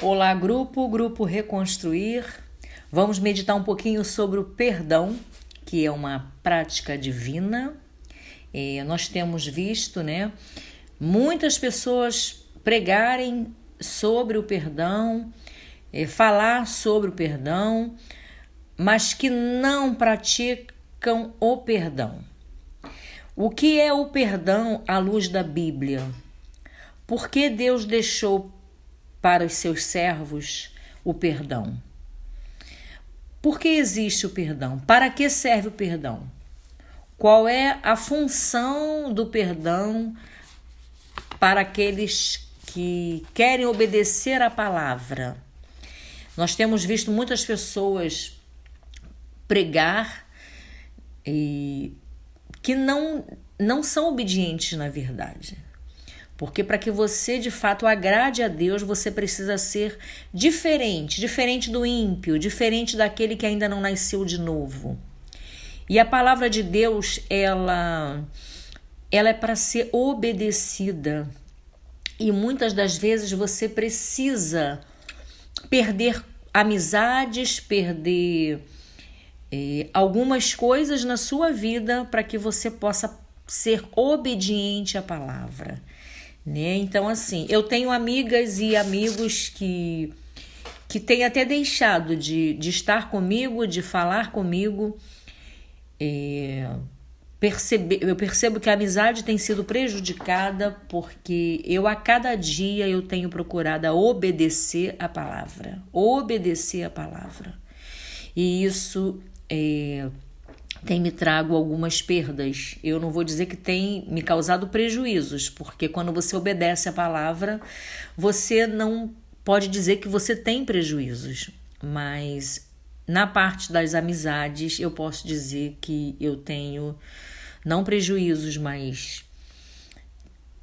Olá, grupo Reconstruir. Vamos meditar um pouquinho sobre o perdão, que é uma prática divina. Nós temos visto, muitas pessoas pregarem sobre o perdão, falar sobre o perdão, mas que não praticam o perdão. O que é o perdão à luz da Bíblia? Por que Deus deixou para os seus servos o perdão? Por que existe o perdão? Para que serve o perdão? Qual é a função do perdão para aqueles que querem obedecer à palavra? Nós temos visto muitas pessoas pregar e que não são obedientes na verdade. Porque para que você de fato agrade a Deus, você precisa ser diferente do ímpio, diferente daquele que ainda não nasceu de novo. E a palavra de Deus, ela é para ser obedecida. E muitas das vezes você precisa perder amizades, perder algumas coisas na sua vida para que você possa ser obediente à palavra. Então, assim, eu tenho amigas e amigos que têm até deixado de estar comigo, de falar comigo. Eu percebo que a amizade tem sido prejudicada porque a cada dia eu tenho procurado obedecer a palavra. E isso tem me trago algumas perdas. Eu não vou dizer que tem me causado prejuízos, porque quando você obedece a palavra, você não pode dizer que você tem prejuízos. Mas na parte das amizades, eu posso dizer que eu tenho, não prejuízos, mas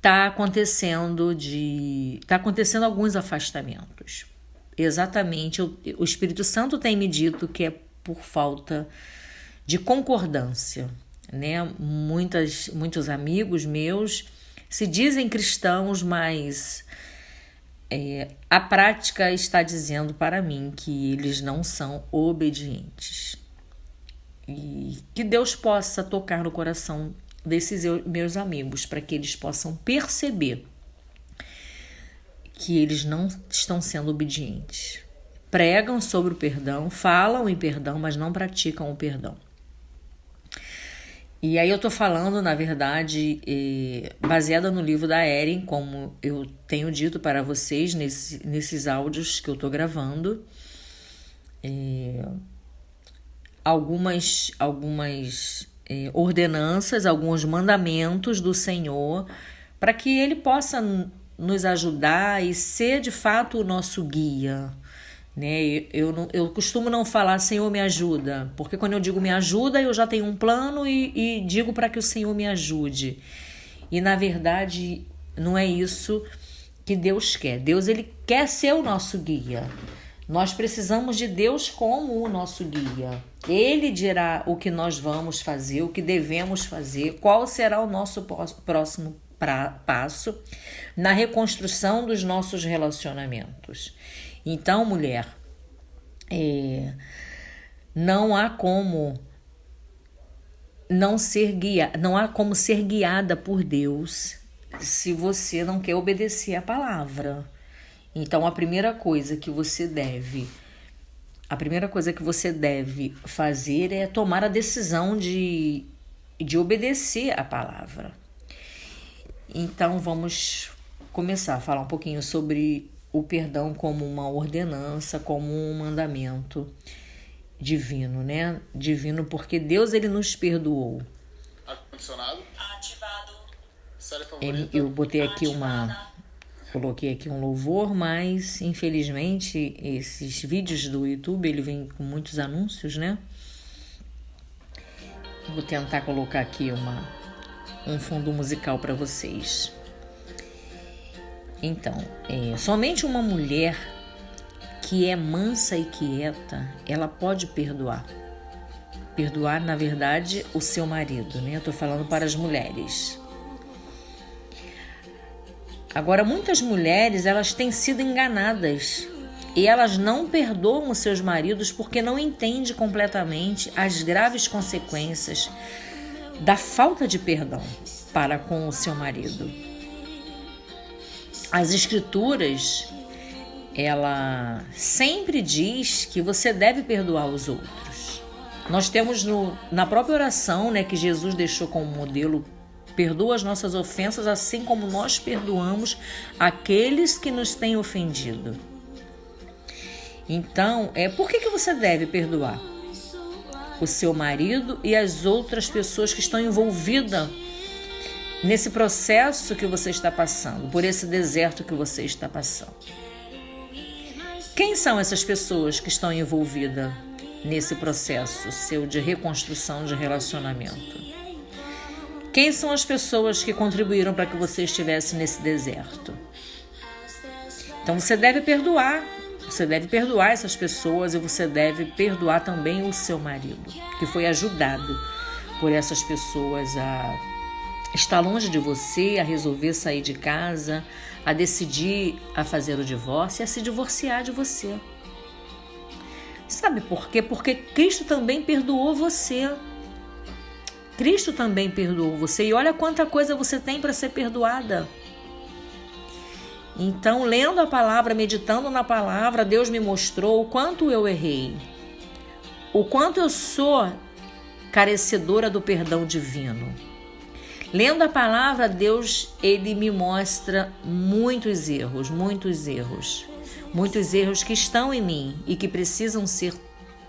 tá acontecendo alguns afastamentos. Exatamente, o Espírito Santo tem me dito que é por falta de concordância, Muitos amigos meus se dizem cristãos, mas a prática está dizendo para mim que eles não são obedientes. E que Deus possa tocar no coração desses meus amigos, para que eles possam perceber que eles não estão sendo obedientes. Pregam sobre o perdão, falam em perdão, mas não praticam o perdão. E aí eu tô falando, na verdade, baseada no livro da Erin, como eu tenho dito para vocês nesses áudios que eu tô gravando. Algumas ordenanças, alguns mandamentos do Senhor, para que Ele possa nos ajudar e ser de fato o nosso guia. Eu costumo não falar Senhor me ajuda, porque quando eu digo me ajuda, eu já tenho um plano e digo para que o Senhor me ajude. E na verdade não é isso que Deus quer. Deus, Ele quer ser o nosso guia. Nós precisamos de Deus como o nosso guia. Ele dirá o que nós vamos fazer, o que devemos fazer, qual será o nosso próximo passo na reconstrução dos nossos relacionamentos. Então, mulher, não há como ser guiada por Deus se você não quer obedecer a palavra. Então, a primeira coisa que você deve fazer é tomar a decisão de obedecer a palavra. Então, vamos começar a falar um pouquinho sobre o perdão como uma ordenança, como um mandamento divino, Divino porque Deus, Ele nos perdoou. Ar-condicionado ativado. Série favorita. Eu coloquei aqui um louvor, mas infelizmente esses vídeos do YouTube, ele vem com muitos anúncios, Vou tentar colocar aqui um fundo musical para vocês. Então, somente uma mulher que é mansa e quieta, ela pode perdoar. Perdoar, na verdade, o seu marido, Eu tô falando para as mulheres. Agora, muitas mulheres, elas têm sido enganadas E elas não perdoam os seus maridos porque não entendem completamente as graves consequências da falta de perdão para com o seu marido. As Escrituras, ela sempre diz que você deve perdoar os outros. Nós temos na própria oração, né, que Jesus deixou como modelo: perdoa as nossas ofensas assim como nós perdoamos aqueles que nos têm ofendido. Então, por que você deve perdoar o seu marido e as outras pessoas que estão envolvidas nesse processo que você está passando, por esse deserto que você está passando? Quem são essas pessoas que estão envolvidas nesse processo seu de reconstrução de relacionamento? Quem são as pessoas que contribuíram para que você estivesse nesse deserto? Então você deve perdoar. Você deve perdoar essas pessoas e você deve perdoar também o seu marido, que foi ajudado por essas pessoas a estar longe de você, a resolver sair de casa, a decidir a fazer o divórcio e a se divorciar de você. Sabe por quê? Porque Cristo também perdoou você. Cristo também perdoou você. E olha quanta coisa você tem para ser perdoada. Então, lendo a palavra, meditando na palavra, Deus me mostrou o quanto eu errei, o quanto eu sou carecedora do perdão divino. Lendo a palavra, Deus, ele me mostra muitos erros que estão em mim e que precisam ser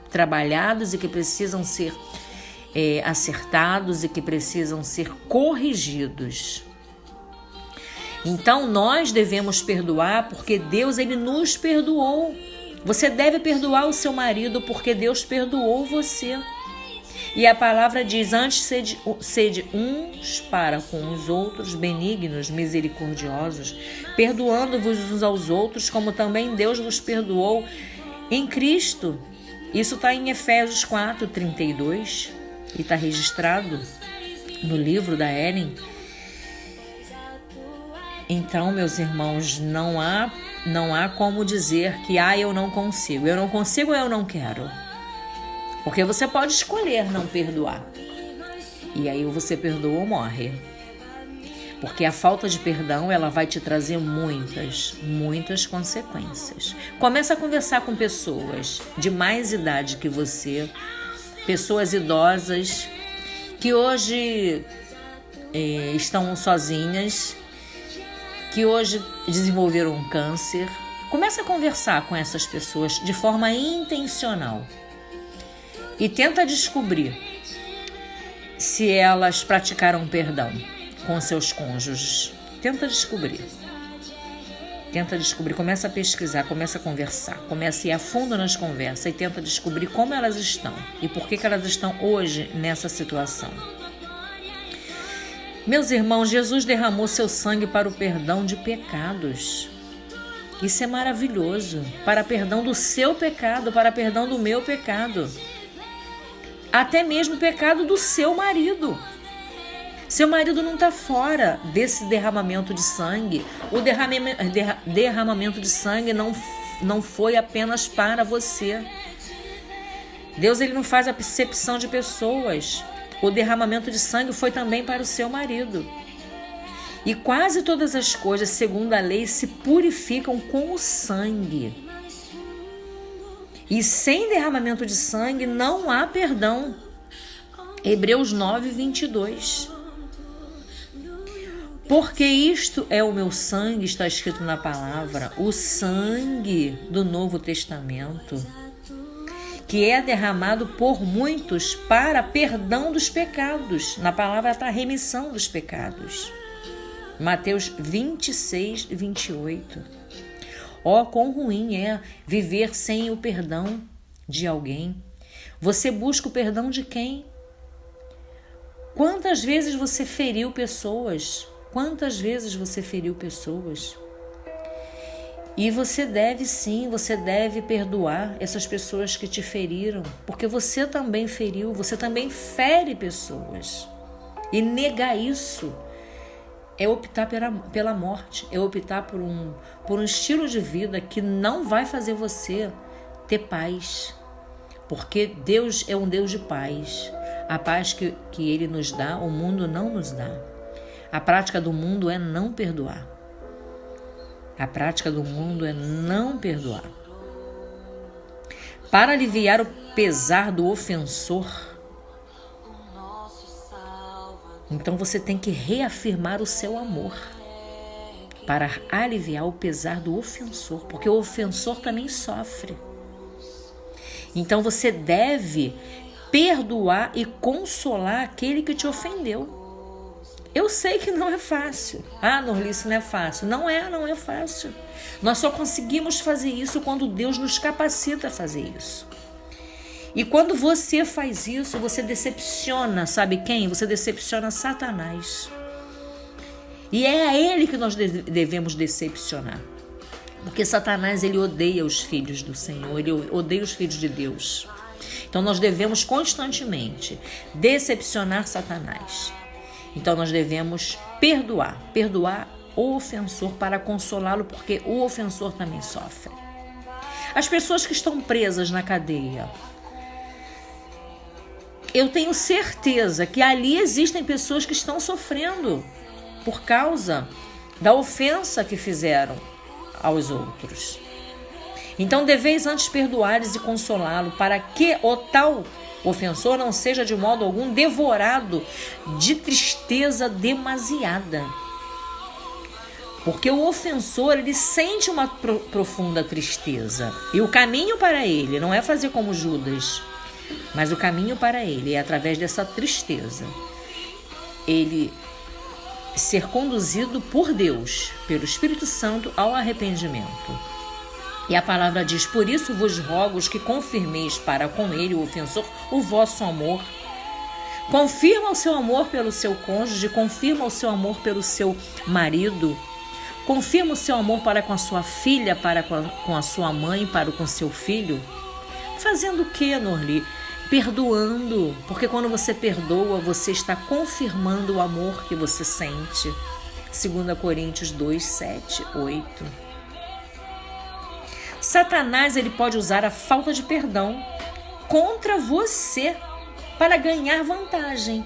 trabalhados e que precisam ser acertados e que precisam ser corrigidos. Então nós devemos perdoar porque Deus, ele nos perdoou. Você deve perdoar o seu marido porque Deus perdoou você. E a palavra diz: antes sede uns para com os outros, benignos, misericordiosos, perdoando-vos uns aos outros, como também Deus vos perdoou em Cristo. Isso está em Efésios 4:32 e está registrado no livro da Ellen. Então, meus irmãos, não há como dizer que eu não consigo ou eu não quero. Porque você pode escolher não perdoar. E aí você perdoa ou morre. Porque a falta de perdão, ela vai te trazer muitas consequências. Começa a conversar com pessoas de mais idade que você, pessoas idosas que hoje estão sozinhas, que hoje desenvolveram um câncer. Começa a conversar com essas pessoas de forma intencional e tenta descobrir se elas praticaram perdão com seus cônjuges. Tenta descobrir, começa a pesquisar, começa a conversar, começa a ir a fundo nas conversas e tenta descobrir como elas estão e por que elas estão hoje nessa situação. Meus irmãos, Jesus derramou seu sangue para o perdão de pecados. Isso é maravilhoso. Para perdão do seu pecado, para perdão do meu pecado. Até mesmo o pecado do seu marido. Seu marido não está fora desse derramamento de sangue. O derramamento de sangue não foi apenas para você. Deus, ele não faz acepção de pessoas. O derramamento de sangue foi também para o seu marido. E quase todas as coisas, segundo a lei, se purificam com o sangue. E sem derramamento de sangue não há perdão. Hebreus 9:22. Porque isto é o meu sangue, está escrito na palavra, o sangue do Novo Testamento, que é derramado por muitos para perdão dos pecados. Na palavra está a remissão dos pecados. Mateus 26:28. Quão ruim é viver sem o perdão de alguém. Você busca o perdão de quem? Quantas vezes você feriu pessoas? E você deve perdoar essas pessoas que te feriram, porque você também feriu, você também fere pessoas. E negar isso é optar pela morte, é optar por um estilo de vida que não vai fazer você ter paz. Porque Deus é um Deus de paz. A paz que Ele nos dá, o mundo não nos dá. A prática do mundo é não perdoar. A prática do mundo é não perdoar. Para aliviar o pesar do ofensor, então você tem que reafirmar o seu amor para aliviar o pesar do ofensor, porque o ofensor também sofre. Então você deve perdoar e consolar aquele que te ofendeu. Eu sei que não é fácil. Norli, isso não é fácil. Não é fácil. Nós só conseguimos fazer isso quando Deus nos capacita a fazer isso. E quando você faz isso, você decepciona, sabe quem? Você decepciona Satanás. E é a ele que nós devemos decepcionar. Porque Satanás, ele odeia os filhos do Senhor, ele odeia os filhos de Deus. Então nós devemos constantemente decepcionar Satanás. Então nós devemos perdoar o ofensor para consolá-lo, porque o ofensor também sofre. As pessoas que estão presas na cadeia, eu tenho certeza que ali existem pessoas que estão sofrendo por causa da ofensa que fizeram aos outros. Então deveis antes perdoares e consolá-lo, para que o tal ofensor não seja de modo algum devorado de tristeza demasiada. Porque o ofensor, ele sente uma profunda tristeza. E o caminho para ele não é fazer como Judas, mas o caminho para ele é através dessa tristeza. Ele ser conduzido por Deus, pelo Espírito Santo, ao arrependimento. E a palavra diz: por isso vos rogo que confirmeis para com ele, o ofensor, o vosso amor. Confirma o seu amor pelo seu cônjuge, confirma o seu amor pelo seu marido, confirma o seu amor para com a sua filha, para com a sua mãe, para com seu filho. Fazendo o que, Norli? Perdoando, porque quando você perdoa, você está confirmando o amor que você sente. 2 Coríntios 2, 7, 8. Satanás, ele pode usar a falta de perdão contra você para ganhar vantagem.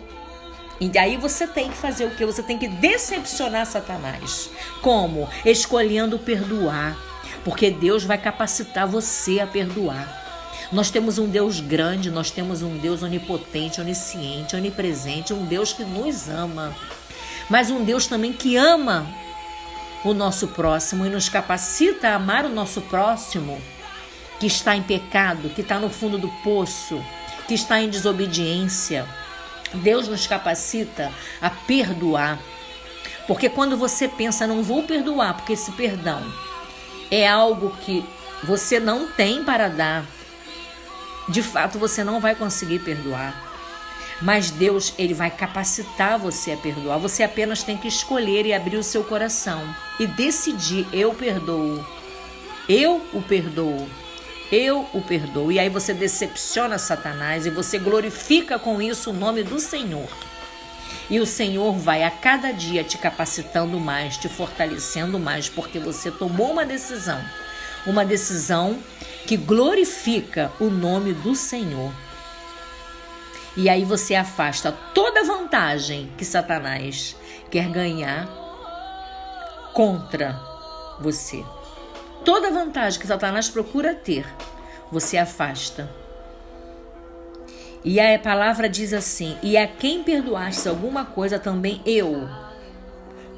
E aí você tem que fazer o quê? Você tem que decepcionar Satanás. Como? Escolhendo perdoar, porque Deus vai capacitar você a perdoar. Nós temos um Deus grande, nós temos um Deus onipotente, onisciente, onipresente, um Deus que nos ama, mas um Deus também que ama o nosso próximo e nos capacita a amar o nosso próximo que está em pecado, que está no fundo do poço, que está em desobediência. Deus nos capacita a perdoar, porque quando você pensa, não vou perdoar, porque esse perdão é algo que você não tem para dar, de fato você não vai conseguir perdoar. Mas Deus, ele vai capacitar você a perdoar. Você apenas tem que escolher e abrir o seu coração e decidir: eu perdoo, eu o perdoo, eu o perdoo. E aí você decepciona Satanás e você glorifica com isso o nome do Senhor. E o Senhor vai a cada dia te capacitando mais, te fortalecendo mais, porque você tomou uma decisão que glorifica o nome do Senhor. E aí você afasta toda vantagem que Satanás quer ganhar contra você. Toda vantagem que Satanás procura ter, você afasta. E a palavra diz assim: e a quem perdoaste alguma coisa, também eu.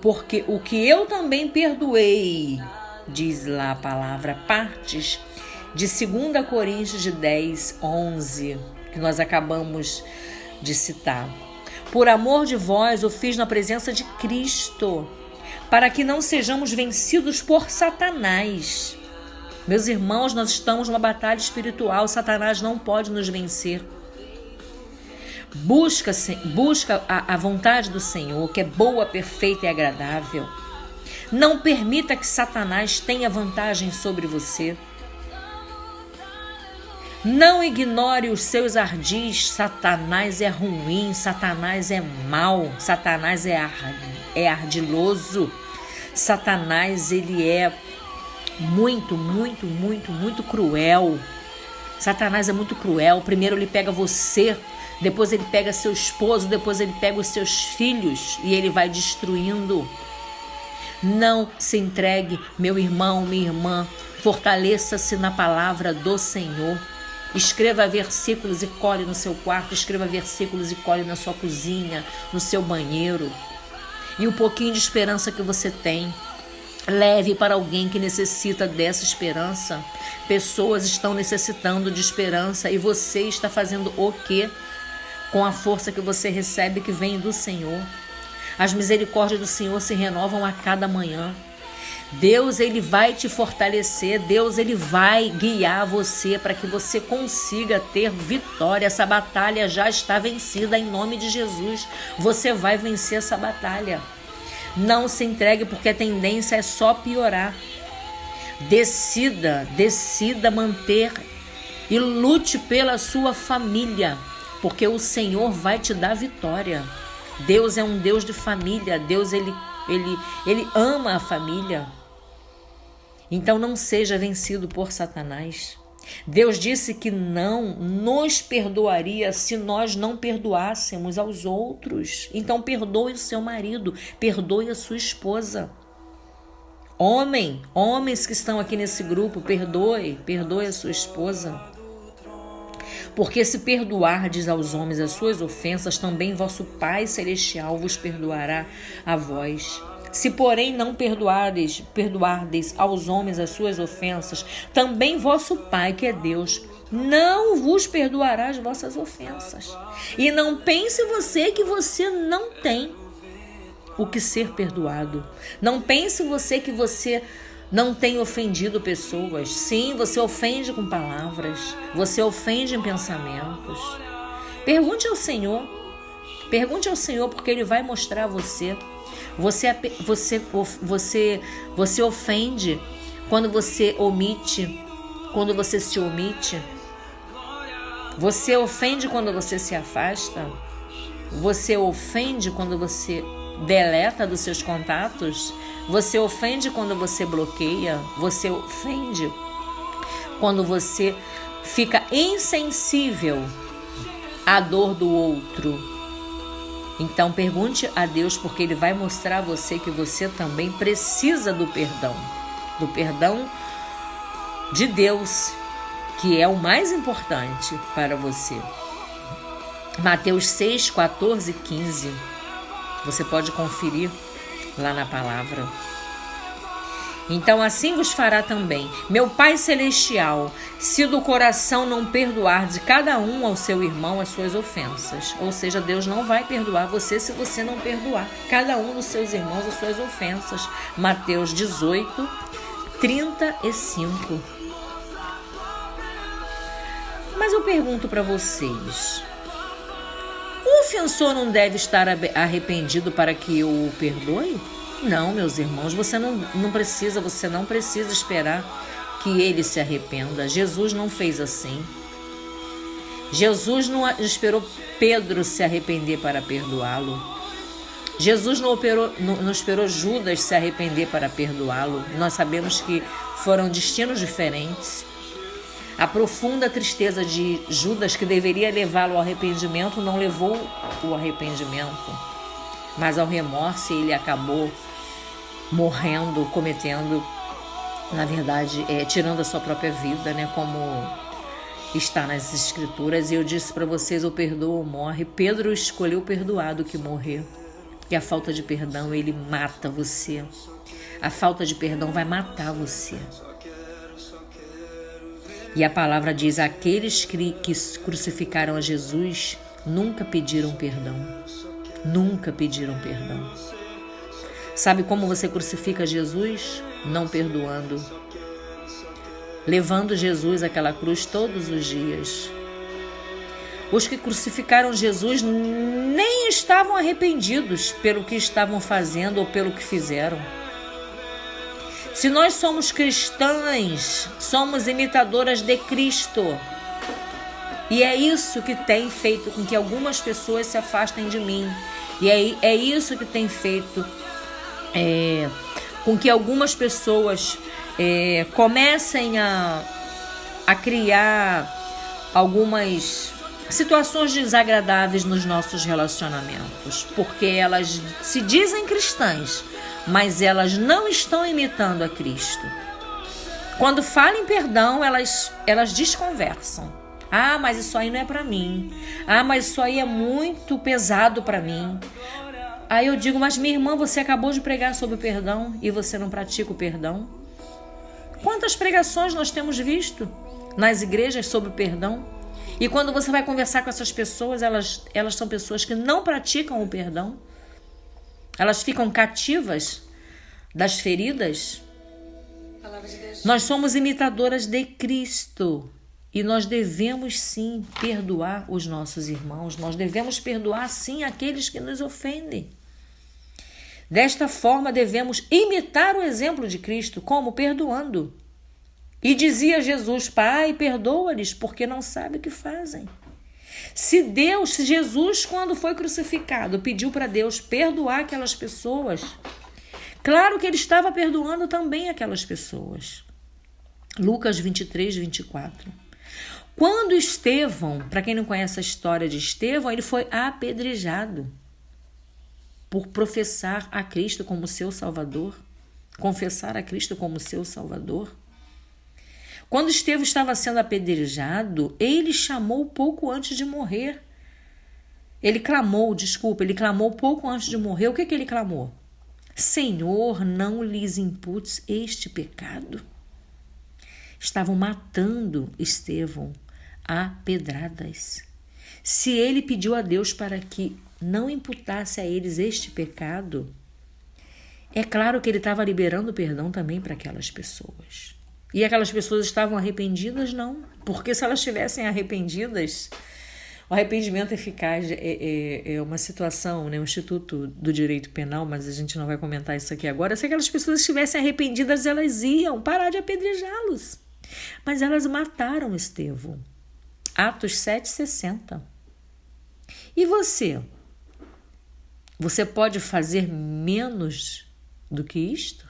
Porque o que eu também perdoei, diz lá a palavra, partes de 2 Coríntios 10, 11, que nós acabamos de citar. Por amor de vós o fiz na presença de Cristo, para que não sejamos vencidos por Satanás. Meus irmãos, nós estamos numa batalha espiritual, Satanás não pode nos vencer. Busca a vontade do Senhor, que é boa, perfeita e agradável. Não permita que Satanás tenha vantagem sobre você. Não ignore os seus ardis. Satanás é ruim, Satanás é mau, Satanás é ardiloso. Satanás, ele é muito cruel. Satanás é muito cruel. Primeiro ele pega você, depois ele pega seu esposo, depois ele pega os seus filhos e ele vai destruindo. Não se entregue, meu irmão, minha irmã. Fortaleça-se na palavra do Senhor. Escreva versículos e cole no seu quarto. Escreva versículos e cole na sua cozinha, no seu banheiro. E o pouquinho de esperança que você tem, leve para alguém que necessita dessa esperança. Pessoas estão necessitando de esperança e você está fazendo o quê? Com a força que você recebe, que vem do Senhor. As misericórdias do Senhor se renovam a cada manhã. Deus, ele vai te fortalecer. Deus, ele vai guiar você para que você consiga ter vitória. Essa batalha já está vencida em nome de Jesus. Você vai vencer essa batalha. Não se entregue, porque a tendência é só piorar. Decida manter e lute pela sua família, porque o Senhor vai te dar vitória. Deus é um Deus de família. Deus, ele ama a família. Então não seja vencido por Satanás. Deus disse que não nos perdoaria se nós não perdoássemos aos outros. Então perdoe o seu marido, perdoe a sua esposa. Homens que estão aqui nesse grupo, perdoe a sua esposa. Porque se perdoardes aos homens as suas ofensas, também vosso Pai Celestial vos perdoará a vós. Se, porém, não perdoardes aos homens as suas ofensas, também vosso Pai, que é Deus, não vos perdoará as vossas ofensas. E não pense você que você não tem o que ser perdoado. Não pense você que você não tem ofendido pessoas. Sim, você ofende com palavras, você ofende em pensamentos. Pergunte ao Senhor, porque Ele vai mostrar a você. Você ofende quando você omite, quando você se omite. Você ofende quando você se afasta. Você ofende quando você deleta dos seus contatos. Você ofende quando você bloqueia. Você ofende quando você fica insensível à dor do outro. Então pergunte a Deus, porque Ele vai mostrar a você que você também precisa do perdão de Deus, que é o mais importante para você. Mateus 6, 14 e 15. Você pode conferir lá na palavra. Então assim vos fará também meu Pai Celestial, se do coração não perdoar de cada um ao seu irmão as suas ofensas. Ou seja, Deus não vai perdoar você se você não perdoar cada um dos seus irmãos as suas ofensas. Mateus 18, 35. Mas eu pergunto para vocês, o ofensor não deve estar arrependido para que eu o perdoe? Não, meus irmãos, você não precisa esperar que ele se arrependa. Jesus não fez assim. Jesus não esperou Pedro se arrepender para perdoá-lo. Jesus não esperou Judas se arrepender para perdoá-lo. Nós sabemos que foram destinos diferentes. A profunda tristeza de Judas, que deveria levá-lo ao arrependimento, não levou o arrependimento, mas ao remorso. Ele acabou morrendo, cometendo, na verdade, tirando a sua própria vida, né? Como está nas Escrituras. E eu disse para vocês, o perdoo ou morre. Pedro escolheu perdoar do que morrer. E a falta de perdão, ele mata você. A falta de perdão vai matar você. E a palavra diz, aqueles que crucificaram a Jesus nunca pediram perdão. Nunca pediram perdão. Sabe como você crucifica Jesus? Não perdoando. Levando Jesus àquela cruz todos os dias. Os que crucificaram Jesus nem estavam arrependidos pelo que estavam fazendo ou pelo que fizeram. Se nós somos cristãs, somos imitadoras de Cristo. E é isso que tem feito com que algumas pessoas se afastem de mim. E é isso que tem feito com que algumas pessoas comecem a criar algumas situações desagradáveis nos nossos relacionamentos. Porque elas se dizem cristãs, mas elas não estão imitando a Cristo. Quando falam em perdão, elas desconversam. Ah, mas isso aí não é para mim. Ah, mas isso aí é muito pesado para mim. Aí eu digo, mas minha irmã, você acabou de pregar sobre o perdão e você não pratica o perdão? Quantas pregações nós temos visto nas igrejas sobre o perdão? E quando você vai conversar com essas pessoas, elas são pessoas que não praticam o perdão. Elas ficam cativas das feridas. Nós somos imitadoras de Cristo e nós devemos sim perdoar os nossos irmãos. Nós devemos perdoar sim aqueles que nos ofendem. Desta forma devemos imitar o exemplo de Cristo, como perdoando. E dizia Jesus, Pai, perdoa-lhes porque não sabem o que fazem. Se Jesus, quando foi crucificado, pediu para Deus perdoar aquelas pessoas, claro que ele estava perdoando também aquelas pessoas. Lucas 23, 24. Quando Estevão, para quem não conhece a história de Estevão, ele foi apedrejado por professar a Cristo como seu Salvador, confessar a Cristo como seu Salvador. Quando Estevão estava sendo apedrejado, ele chamou pouco antes de morrer. Ele clamou pouco antes de morrer. O que ele clamou? Senhor, não lhes imputes este pecado. Estavam matando Estevão a pedradas. Se ele pediu a Deus para que não imputasse a eles este pecado, é claro que ele estava liberando perdão também para aquelas pessoas. E aquelas pessoas estavam arrependidas? Não. Porque se elas estivessem arrependidas, o arrependimento eficaz é uma situação, né? O Instituto do Direito Penal, mas a gente não vai comentar isso aqui agora. Se aquelas pessoas estivessem arrependidas, elas iam parar de apedrejá-los. Mas elas mataram Estevão. Atos 7,60. E você? Você pode fazer menos do que isto?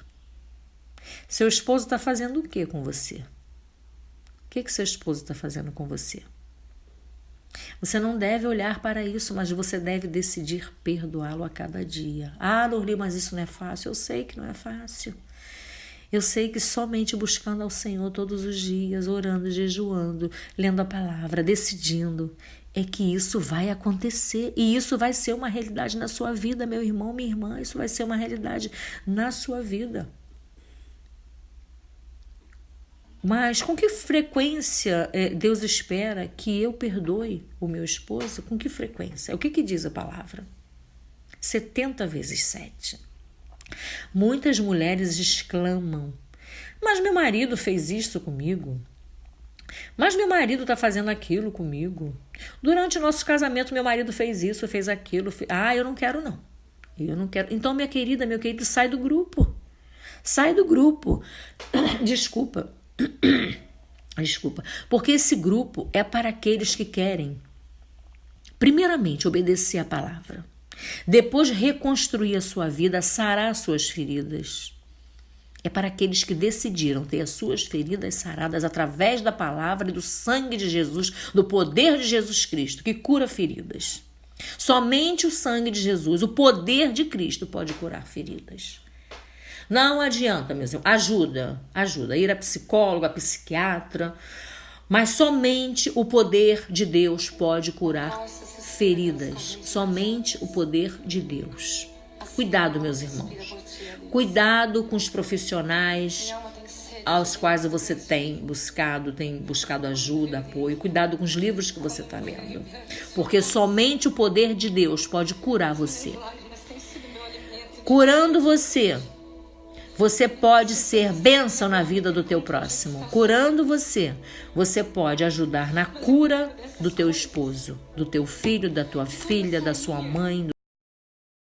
Seu esposo está fazendo o que com você? O que seu esposo está fazendo com você? Você não deve olhar para isso, mas você deve decidir perdoá-lo a cada dia. Ah, Lorli, mas isso não é fácil. Eu sei que não é fácil. Eu sei que somente buscando ao Senhor todos os dias, orando, jejuando, lendo a palavra, decidindo, é que isso vai acontecer. E isso vai ser uma realidade na sua vida, meu irmão, minha irmã. Isso vai ser uma realidade na sua vida. Mas com que frequência Deus espera que eu perdoe o meu esposo? Com que frequência? O que diz a palavra? 70 vezes 7. Muitas mulheres exclamam, mas meu marido fez isso comigo. Mas meu marido está fazendo aquilo comigo. Durante o nosso casamento, meu marido fez isso, fez aquilo. Eu não quero, não. Eu não quero. Então, minha querida, meu querido, sai do grupo. Sai do grupo. Desculpa. Porque esse grupo é para aqueles que querem, primeiramente, obedecer a palavra, depois reconstruir a sua vida, sarar suas feridas. É para aqueles que decidiram ter as suas feridas saradas através da palavra e do sangue de Jesus, do poder de Jesus Cristo, que cura feridas. Somente o sangue de Jesus, o poder de Cristo pode curar feridas. Não adianta, meus irmãos. Ajuda. Ir a psicólogo, a psiquiatra. Mas somente o poder de Deus pode curar feridas. Somente o poder de Deus. Cuidado, meus irmãos. Cuidado com os profissionais aos quais você tem buscado ajuda, apoio. Cuidado com os livros que você está lendo. Porque somente o poder de Deus pode curar você. Curando você, você pode ser bênção na vida do teu próximo. Curando você, você pode ajudar na cura do teu esposo, do teu filho, da tua filha, da sua mãe,